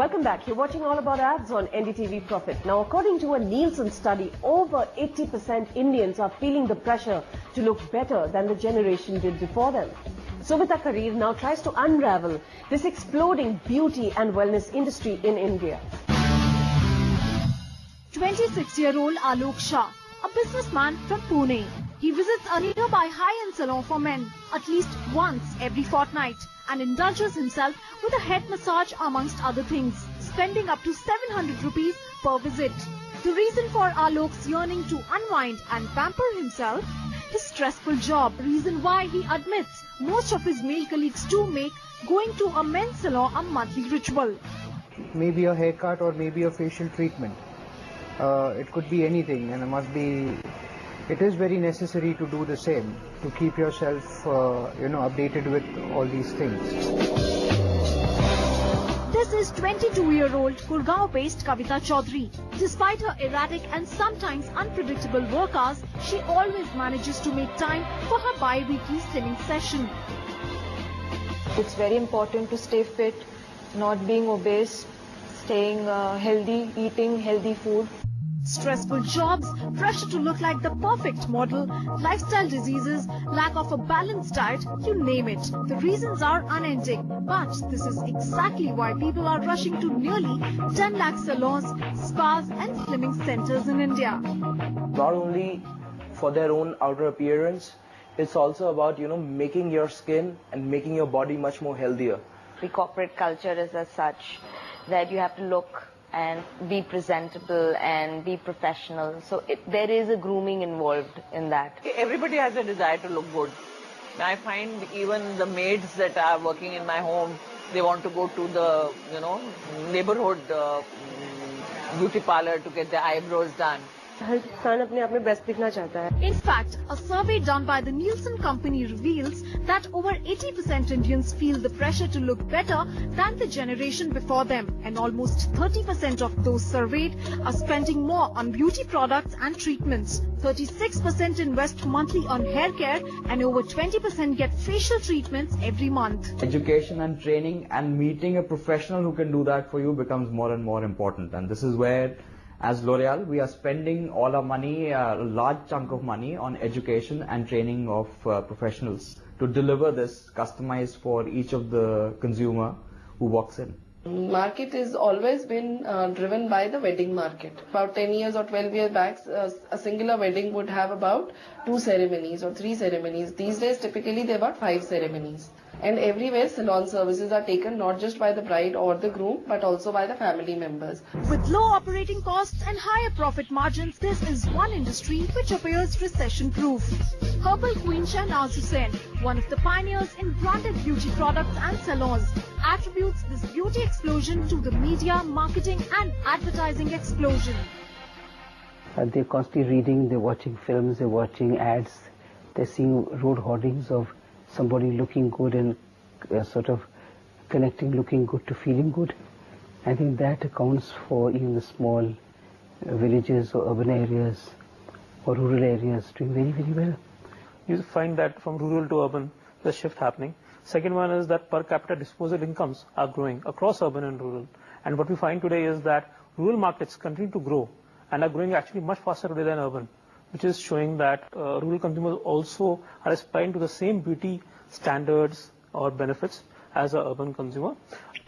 Welcome back. You're watching All About Ads on NDTV Profit. Now, according to a Nielsen study, over 80% Indians are feeling the pressure to look better than the generation did before them. Sovita Karir now tries to unravel this exploding beauty and wellness industry in India. 26-year-old Alok Shah, a businessman from Pune. He visits a nearby high-end salon for men at least once every fortnight and indulges himself with a head massage amongst other things, spending up to 700 rupees per visit. The reason for Alok's yearning to unwind and pamper himself? His stressful job, reason why he admits most of his male colleagues do make going to a men's salon a monthly ritual. Maybe a haircut or maybe a facial treatment. It could be anything, and it is very necessary to do the same, to keep yourself updated with all these things. This is 22-year-old Gurgaon-based Kavita Chaudhary. Despite her erratic and sometimes unpredictable work hours, she always manages to make time for her bi-weekly slimming session. It's very important to stay fit, not being obese, staying healthy, eating healthy food. Stressful jobs, pressure to look like the perfect model, lifestyle diseases, lack of a balanced diet, you name it. The reasons are unending. But this is exactly why people are rushing to nearly 10 lakh salons, spas and slimming centers in India. Not only for their own outer appearance, it's also about, making your skin and making your body much more healthier. The corporate culture is as such that you have to look and be presentable and be professional. So there is a grooming involved in that. Everybody has a desire to look good. I find even the maids that are working in my home, they want to go to the, neighborhood beauty parlor to get their eyebrows done. In fact, a survey done by the Nielsen company reveals that over 80% Indians feel the pressure to look better than the generation before them, and almost 30% of those surveyed are spending more on beauty products and treatments. 36% invest monthly on hair care, and over 20% get facial treatments every month. Education and training and meeting a professional who can do that for you becomes more and more important, and this is where, as L'Oreal, we are spending all our money, a large chunk of money, on education and training of professionals to deliver this customized for each of the consumer who walks in. Market has always been driven by the wedding market. About 10 years or 12 years back, a singular wedding would have about 2 ceremonies or 3 ceremonies. These days, typically, there are about 5 ceremonies. And everywhere salon services are taken not just by the bride or the groom, but also by the family members. With low operating costs and higher profit margins, this is one industry which appears recession-proof. Herbal Queen Shahnaz Hussain, one of the pioneers in branded beauty products and salons, attributes this beauty explosion to the media, marketing and advertising explosion. They're constantly reading, they're watching films, they're watching ads, they're seeing road hoardings of somebody looking good and sort of connecting looking good to feeling good. I think that accounts for even the small villages or urban areas or rural areas doing very, very well. You find that from rural to urban, there's a shift happening. Second one is that per capita disposable incomes are growing across urban and rural. And what we find today is that rural markets continue to grow and are growing actually much faster today than urban, which is showing that rural consumers also are aspiring to the same beauty standards or benefits as an urban consumer.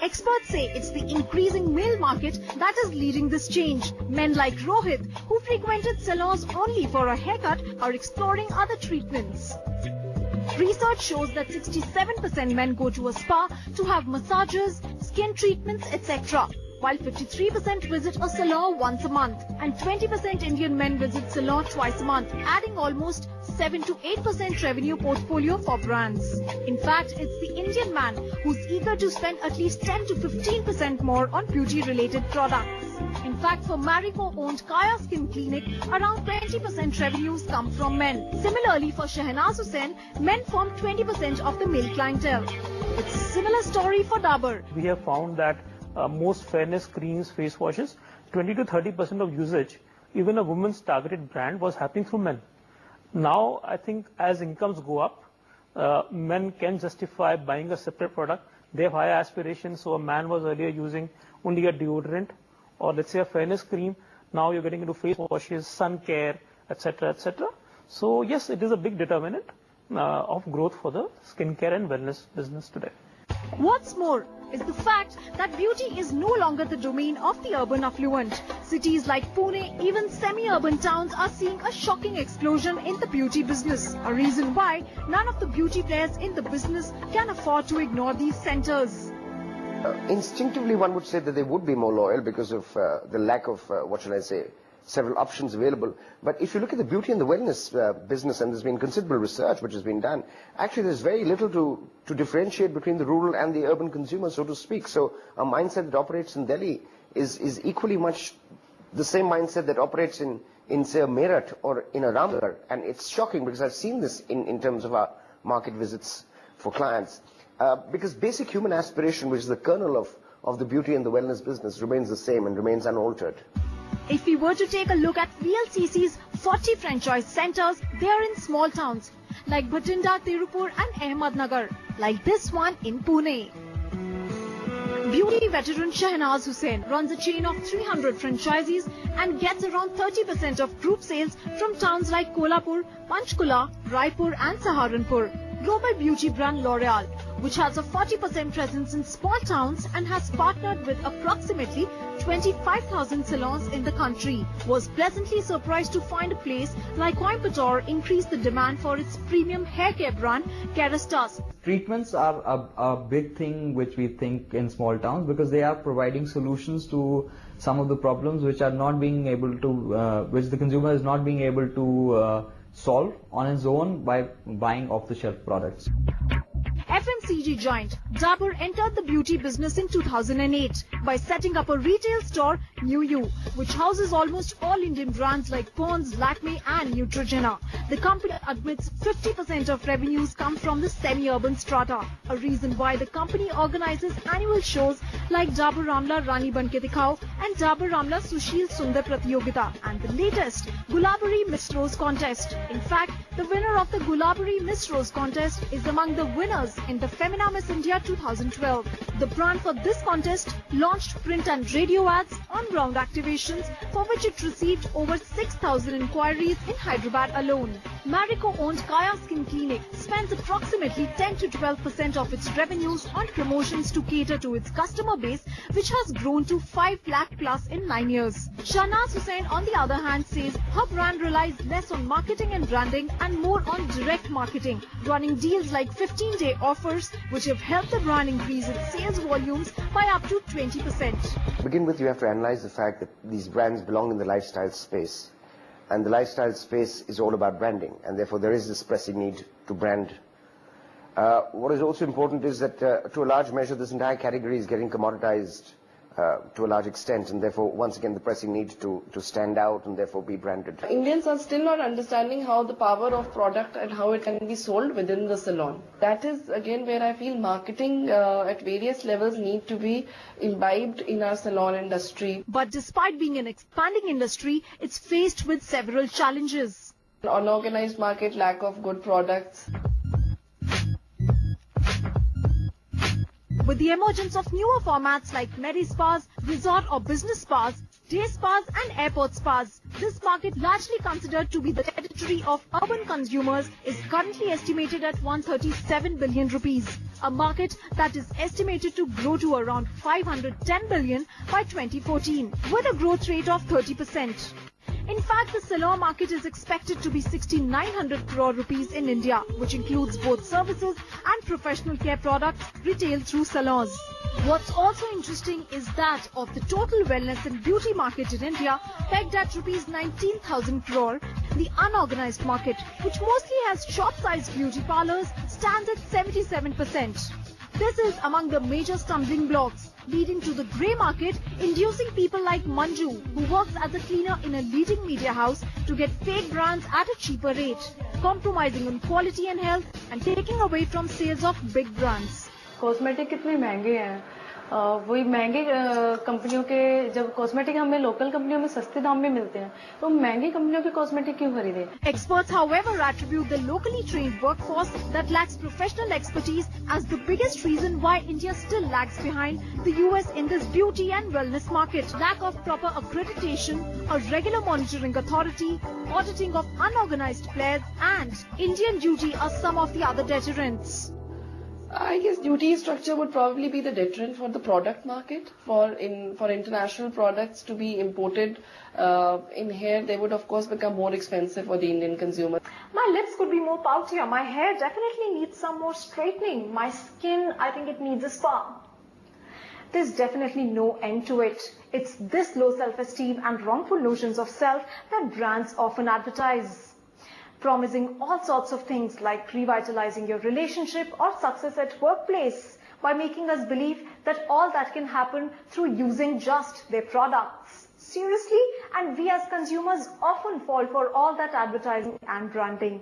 Experts say it's the increasing male market that is leading this change. Men like Rohit, who frequented salons only for a haircut, are exploring other treatments. Research shows that 67% men go to a spa to have massages, skin treatments, etc., while 53% visit a salon once a month and 20% Indian men visit salon twice a month, adding almost 7 to 8% revenue portfolio for brands. In fact, it's the Indian man who's eager to spend at least 10 to 15% more on beauty-related products. In fact, for Marico-owned Kaya Skin Clinic, around 20% revenues come from men. Similarly, for Shahnaz Hussain, men form 20% of the male clientele. It's a similar story for Dabur. We have found that most fairness creams, face washes, 20 to 30% of usage, even a woman's targeted brand, was happening through men. Now, I think as incomes go up, men can justify buying a separate product They have high aspirations. So a man was earlier using only a deodorant or let's say a fairness cream. Now you're getting into face washes, sun care, etc., etc. So yes, it is a big determinant of growth for the skincare and wellness business today. What's more is the fact that beauty is no longer the domain of the urban affluent. Cities like Pune, even semi-urban towns are seeing a shocking explosion in the beauty business. A reason why none of the beauty players in the business can afford to ignore these centers. Instinctively, one would say that they would be more loyal because of the lack of, several options available. But if you look at the beauty and the wellness business, and there's been considerable research which has been done, actually there's very little to differentiate between the rural and the urban consumer, so to speak. So a mindset that operates in Delhi is equally much the same mindset that operates in say, a Meerut or in a Ramgarh. And it's shocking because I've seen this in terms of our market visits for clients. Because basic human aspiration, which is the kernel of the beauty and the wellness business, remains the same and remains unaltered. If we were to take a look at VLCC's 40 franchise centers, they are in small towns like Bhatinda, Tirupur and Ahmednagar, like this one in Pune. Beauty veteran Shahnaz Hussain runs a chain of 300 franchisees and gets around 30% of group sales from towns like Kolhapur, Panchkula, Raipur and Saharanpur. Global beauty brand L'Oreal, which has a 40% presence in small towns and has partnered with approximately 25,000 salons in the country, was pleasantly surprised to find a place like Coimbatore increase the demand for its premium hair care brand Kerastase. Treatments are a big thing which we think in small towns because they are providing solutions to some of the problems which are not being able to, which the consumer is not being able to solve on its own by buying off-the-shelf products. FMCG giant Dabur entered the beauty business in 2008 by setting up a retail store, New You, which houses almost all Indian brands like Pond's, Lakme and Neutrogena. The company admits 50% of revenues come from the semi-urban strata, a reason why the company organizes annual shows like Dabur Amla Rani Banke Dikhao and Dabur Amla Sushil Sundar Pratiyogita and the latest Gulabari Miss Rose contest. In fact, the winner of the Gulabari Miss Rose contest is among the winners in the Femina Miss India 2012. The brand for this contest launched print and radio ads, on-ground activations, for which it received over 6,000 inquiries in Hyderabad alone. Marico-owned Kaya Skin Clinic spends approximately 10 to 12% of its revenues on promotions to cater to its customer base, which has grown to 5 lakh plus in 9 years. Shahnaz Hussain, on the other hand, says her brand relies less on marketing and branding and more on direct marketing, running deals like 15-day offers, which have helped the brand increase its sales volumes by up to 20%. To begin with, you have to analyze the fact that these brands belong in the lifestyle space. And the lifestyle space is all about branding, and therefore there is this pressing need to brand. What is also important is that to a large measure this entire category is getting commoditized to a large extent, and therefore once again the pressing need to stand out and therefore be branded. Indians are still not understanding how the power of product and how it can be sold within the salon. That is again where I feel marketing at various levels need to be imbibed in our salon industry. But despite being an expanding industry, it's faced with several challenges. Unorganized market, lack of good products. With the emergence of newer formats like Medi-Spas, resort or business spas, day spas and airport spas, this market, largely considered to be the territory of urban consumers, is currently estimated at 137 billion rupees, a market that is estimated to grow to around 510 billion by 2014, with a growth rate of 30%. In fact, the salon market is expected to be 6,900 crore rupees in India, which includes both services and professional care products retailed through salons. What's also interesting is that of the total wellness and beauty market in India, pegged at rupees 19,000 crore, the unorganized market, which mostly has shop-sized beauty parlors, stands at 77%. This is among the major stumbling blocks, leading to the grey market, inducing people like Manju, who works as a cleaner in a leading media house, to get fake brands at a cheaper rate, compromising on quality and health and taking away from sales of big brands. Cosmetic कितने महंगे हैं वही महंगे कंपनियों के जब cosmetic हमें local कंपनियों में सस्ते दाम में मिलते हैं तो महंगी कंपनियों के कॉस्मेटिक क्यों खरीदें? Experts, however, attribute the locally trained workforce that lacks professional expertise as the biggest reason why India still lags behind the US in this beauty and wellness market. Lack of proper accreditation, a regular monitoring authority, auditing of unorganized players, and Indian duty are some of the other deterrents. I guess duty structure would probably be the deterrent for the product market. For international products to be imported in here, they would of course become more expensive for the Indian consumer. My lips could be more poutier. My hair definitely needs some more straightening. My skin, I think it needs a spa. There's definitely no end to it. It's this low self-esteem and wrongful notions of self that brands often advertise, promising all sorts of things like revitalizing your relationship or success at workplace by making us believe that all that can happen through using just their products. Seriously, and we as consumers often fall for all that advertising and branding.